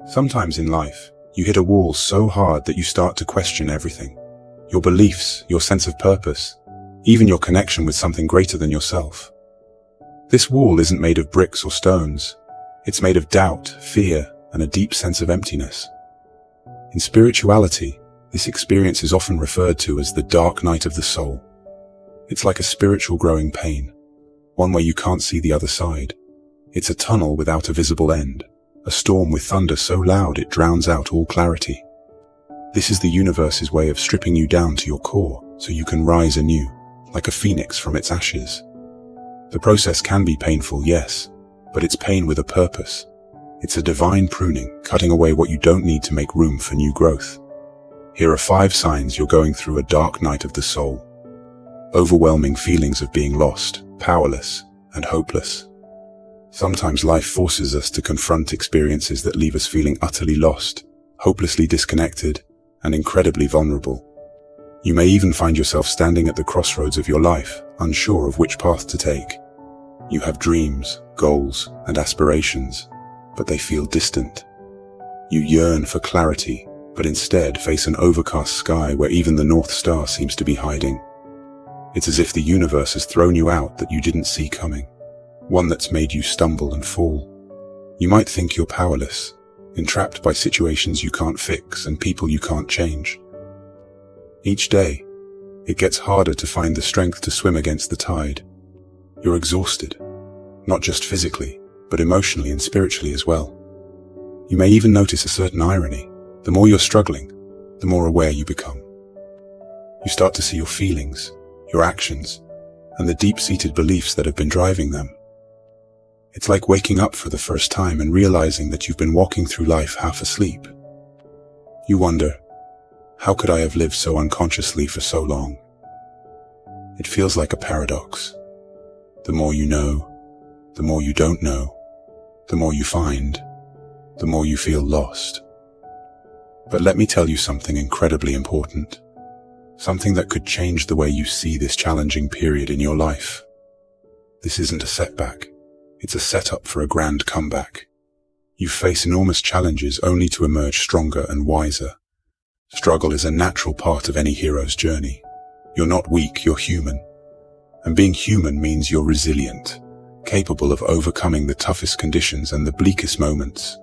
Sometimes in life, you hit a wall so hard that you start to question everything. Your beliefs, your sense of purpose, even your connection with something greater than yourself. This wall isn't made of bricks or stones. It's made of doubt, fear, and a deep sense of emptiness. In spirituality, this experience is often referred to as the dark night of the soul. It's like a spiritual growing pain, one where you can't see the other side. It's a tunnel without a visible end, a storm with thunder so loud it drowns out all clarity. This is the universe's way of stripping you down to your core so you can rise anew, like a phoenix from its ashes. The process can be painful, yes, but it's pain with a purpose. It's a divine pruning, cutting away what you don't need to make room for new growth. Here are 5 signs you're going through a dark night of the soul. Overwhelming feelings of being lost, powerless, and hopeless. Sometimes life forces us to confront experiences that leave us feeling utterly lost, hopelessly disconnected, and incredibly vulnerable. You may even find yourself standing at the crossroads of your life, unsure of which path to take. You have dreams, goals, and aspirations, but they feel distant. You yearn for clarity, but instead face an overcast sky where even the North Star seems to be hiding. It's as if the universe has thrown you out that you didn't see coming, one that's made you stumble and fall. You might think you're powerless, entrapped by situations you can't fix and people you can't change. Each day, it gets harder to find the strength to swim against the tide. You're exhausted, not just physically, but emotionally and spiritually as well. You may even notice a certain irony. The more you're struggling, the more aware you become. You start to see your feelings, your actions, and the deep-seated beliefs that have been driving them. It's like waking up for the first time and realizing that you've been walking through life half asleep. You wonder, how could I have lived so unconsciously for so long? It feels like a paradox. The more you know, the more you don't know, the more you find, the more you feel lost. But let me tell you something incredibly important. Something that could change the way you see this challenging period in your life. This isn't a setback. It's a setup for a grand comeback. You face enormous challenges only to emerge stronger and wiser. Struggle is a natural part of any hero's journey. You're not weak, you're human. And being human means you're resilient, capable of overcoming the toughest conditions and the bleakest moments.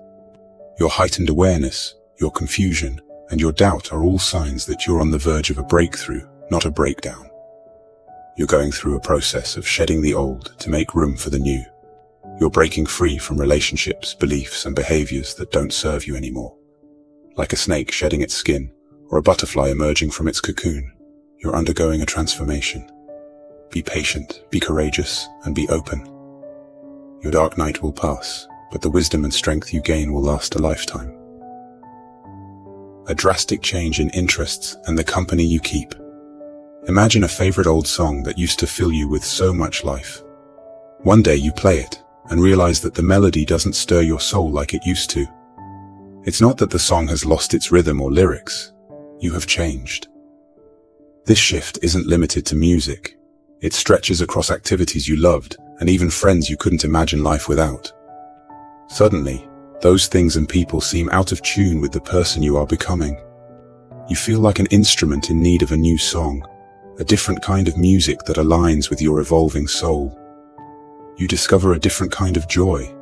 Your heightened awareness, your confusion, and your doubt are all signs that you're on the verge of a breakthrough, not a breakdown. You're going through a process of shedding the old to make room for the new. You're breaking free from relationships, beliefs, and behaviors that don't serve you anymore. Like a snake shedding its skin, or a butterfly emerging from its cocoon, you're undergoing a transformation. Be patient, be courageous, and be open. Your dark night will pass, but the wisdom and strength you gain will last a lifetime. A drastic change in interests and the company you keep. Imagine a favorite old song that used to fill you with so much life. One day you play it and realize that the melody doesn't stir your soul like it used to. It's not that the song has lost its rhythm or lyrics. You have changed. This shift isn't limited to music. It stretches across activities you loved and even friends you couldn't imagine life without. Suddenly, those things and people seem out of tune with the person you are becoming. You feel like an instrument in need of a new song, a different kind of music that aligns with your evolving soul. You discover a different kind of joy,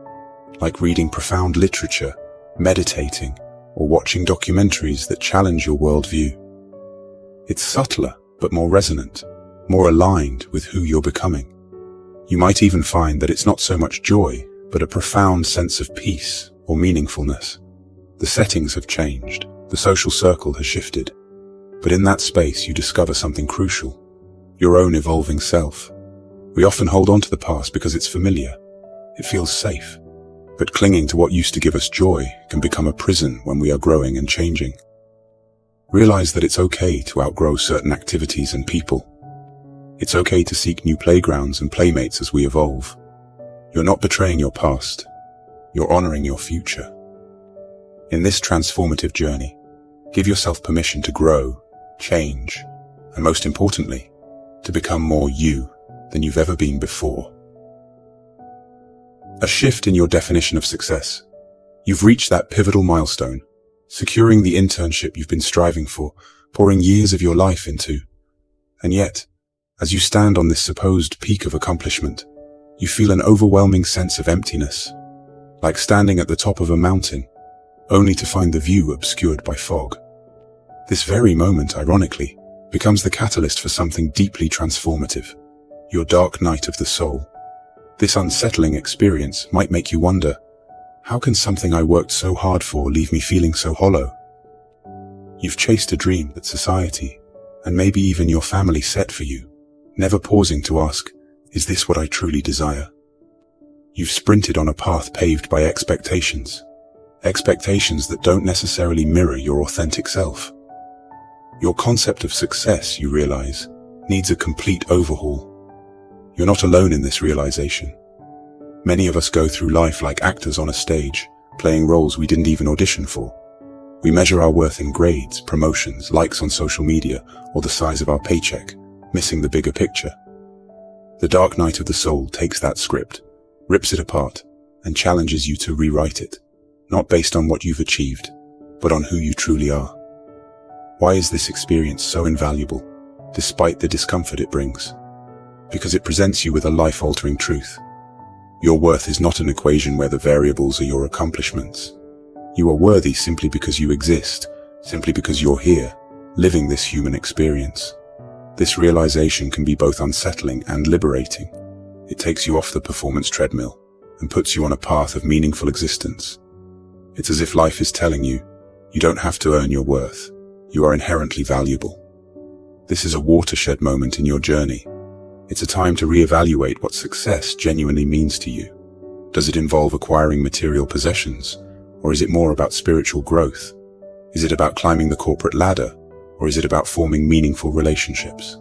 like reading profound literature, meditating, or watching documentaries that challenge your worldview. It's subtler, but more resonant, more aligned with who you're becoming. You might even find that it's not so much joy, but a profound sense of peace or meaningfulness. The settings have changed, the social circle has shifted, but in that space you discover something crucial, your own evolving self. We often hold on to the past because it's familiar, it feels safe, but clinging to what used to give us joy can become a prison when we are growing and changing. Realize that it's okay to outgrow certain activities and people. It's okay to seek new playgrounds and playmates as we evolve. You're not betraying your past. You're honoring your future. In this transformative journey, give yourself permission to grow, change, and most importantly, to become more you than you've ever been before. A shift in your definition of success. You've reached that pivotal milestone, securing the internship you've been striving for, pouring years of your life into. And yet, as you stand on this supposed peak of accomplishment, you feel an overwhelming sense of emptiness, like standing at the top of a mountain, only to find the view obscured by fog. This very moment, ironically, becomes the catalyst for something deeply transformative, your dark night of the soul. This unsettling experience might make you wonder, how can something I worked so hard for leave me feeling so hollow? You've chased a dream that society, and maybe even your family set for you, never pausing to ask, is this what I truly desire? You've sprinted on a path paved by expectations that don't necessarily mirror your authentic self. Your concept of success, you realize, needs a complete overhaul. You're not alone in this realization. Many of us go through life like actors on a stage, playing roles we didn't even audition for. We measure our worth in grades, promotions, likes on social media, or the size of our paycheck, missing the bigger picture. The dark night of the soul takes that script, rips it apart, and challenges you to rewrite it, not based on what you've achieved, but on who you truly are. Why is this experience so invaluable, despite the discomfort it brings? Because it presents you with a life-altering truth. Your worth is not an equation where the variables are your accomplishments. You are worthy simply because you exist, simply because you're here, living this human experience. This realization can be both unsettling and liberating. It takes you off the performance treadmill and puts you on a path of meaningful existence. It's as if life is telling you, you don't have to earn your worth. You are inherently valuable. This is a watershed moment in your journey. It's a time to reevaluate what success genuinely means to you. Does it involve acquiring material possessions, or is it more about spiritual growth? Is it about climbing the corporate ladder, or is it about forming meaningful relationships?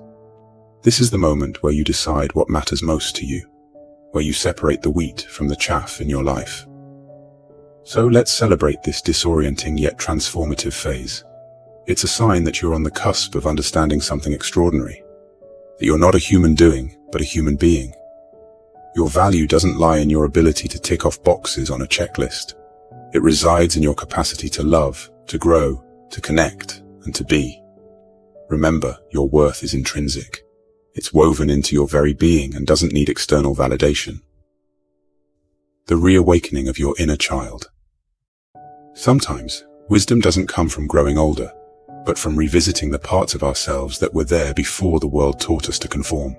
This is the moment where you decide what matters most to you, where you separate the wheat from the chaff in your life. So let's celebrate this disorienting yet transformative phase. It's a sign that you're on the cusp of understanding something extraordinary. That you're not a human doing, but a human being. Your value doesn't lie in your ability to tick off boxes on a checklist. It resides in your capacity to love, to grow, to connect, and to be. Remember, your worth is intrinsic. It's woven into your very being and doesn't need external validation. The reawakening of your inner child. Sometimes, wisdom doesn't come from growing older, but from revisiting the parts of ourselves that were there before the world taught us to conform.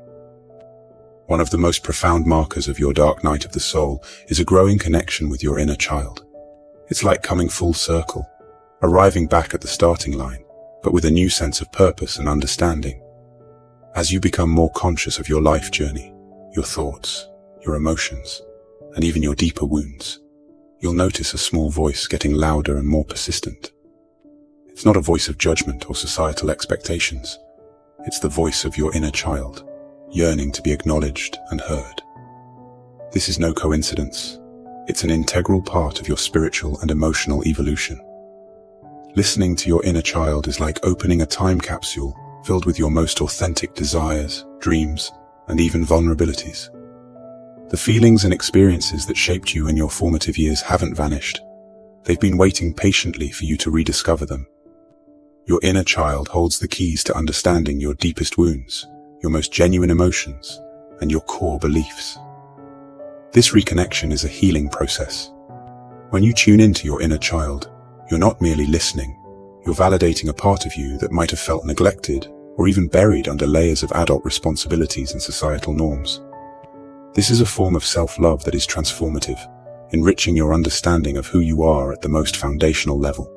One of the most profound markers of your dark night of the soul is a growing connection with your inner child. It's like coming full circle, arriving back at the starting line, but with a new sense of purpose and understanding. As you become more conscious of your life journey, your thoughts, your emotions, and even your deeper wounds, you'll notice a small voice getting louder and more persistent. It's not a voice of judgment or societal expectations. It's the voice of your inner child, yearning to be acknowledged and heard. This is no coincidence. It's an integral part of your spiritual and emotional evolution. Listening to your inner child is like opening a time capsule filled with your most authentic desires, dreams, and even vulnerabilities. The feelings and experiences that shaped you in your formative years haven't vanished. They've been waiting patiently for you to rediscover them. Your inner child holds the keys to understanding your deepest wounds, your most genuine emotions, and your core beliefs. This reconnection is a healing process. When you tune into your inner child, you're not merely listening, you're validating a part of you that might have felt neglected or even buried under layers of adult responsibilities and societal norms. This is a form of self-love that is transformative, enriching your understanding of who you are at the most foundational level.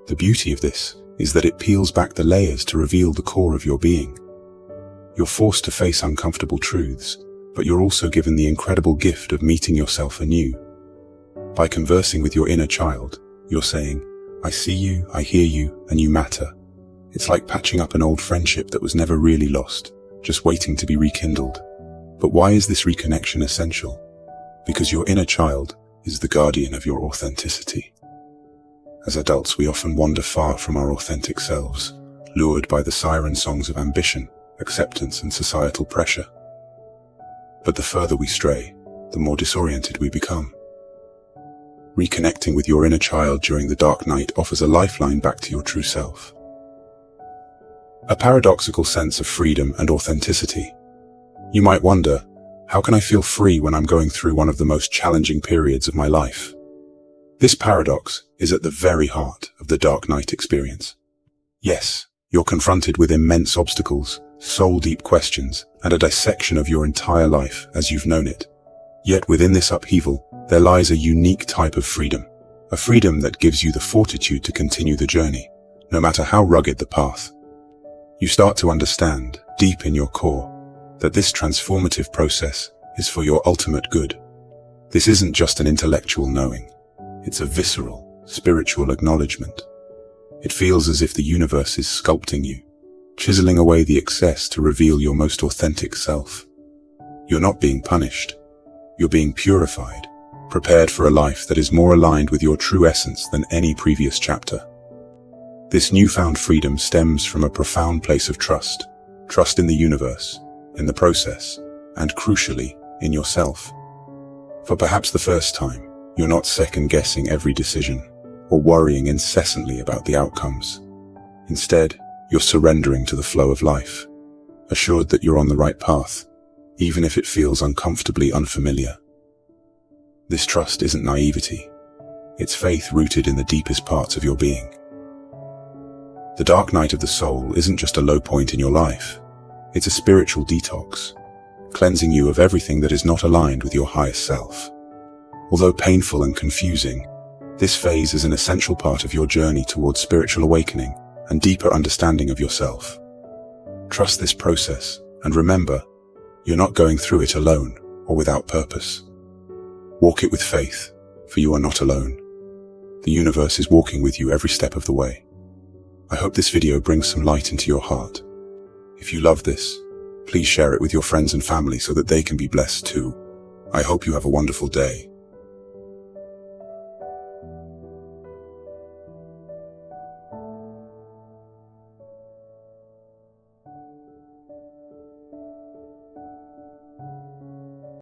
The beauty of this is that it peels back the layers to reveal the core of your being. You're forced to face uncomfortable truths, but you're also given the incredible gift of meeting yourself anew. By conversing with your inner child, you're saying, I see you, I hear you, and you matter. It's like patching up an old friendship that was never really lost, just waiting to be rekindled. But why is this reconnection essential? Because your inner child is the guardian of your authenticity. As adults, we often wander far from our authentic selves, lured by the siren songs of ambition, acceptance, and societal pressure. But the further we stray, the more disoriented we become. Reconnecting with your inner child during the dark night offers a lifeline back to your true self. A paradoxical sense of freedom and authenticity. You might wonder, how can I feel free when I'm going through one of the most challenging periods of my life? This paradox is at the very heart of the dark night experience. Yes, you're confronted with immense obstacles, soul-deep questions, and a dissection of your entire life as you've known it. Yet within this upheaval, there lies a unique type of freedom. A freedom that gives you the fortitude to continue the journey, no matter how rugged the path. You start to understand, deep in your core, that this transformative process is for your ultimate good. This isn't just an intellectual knowing. It's a visceral, spiritual acknowledgement. It feels as if the universe is sculpting you, chiseling away the excess to reveal your most authentic self. You're not being punished. You're being purified, prepared for a life that is more aligned with your true essence than any previous chapter. This newfound freedom stems from a profound place of trust. Trust in the universe, in the process, and crucially, in yourself. For perhaps the first time, you're not second-guessing every decision, or worrying incessantly about the outcomes. Instead, you're surrendering to the flow of life, assured that you're on the right path, even if it feels uncomfortably unfamiliar. This trust isn't naivety. It's faith rooted in the deepest parts of your being. The dark night of the soul isn't just a low point in your life. It's a spiritual detox, cleansing you of everything that is not aligned with your highest self. Although painful and confusing, this phase is an essential part of your journey towards spiritual awakening and deeper understanding of yourself. Trust this process, and remember, you're not going through it alone or without purpose. Walk it with faith, for you are not alone. The universe is walking with you every step of the way. I hope this video brings some light into your heart. If you love this, please share it with your friends and family so that they can be blessed too. I hope you have a wonderful day.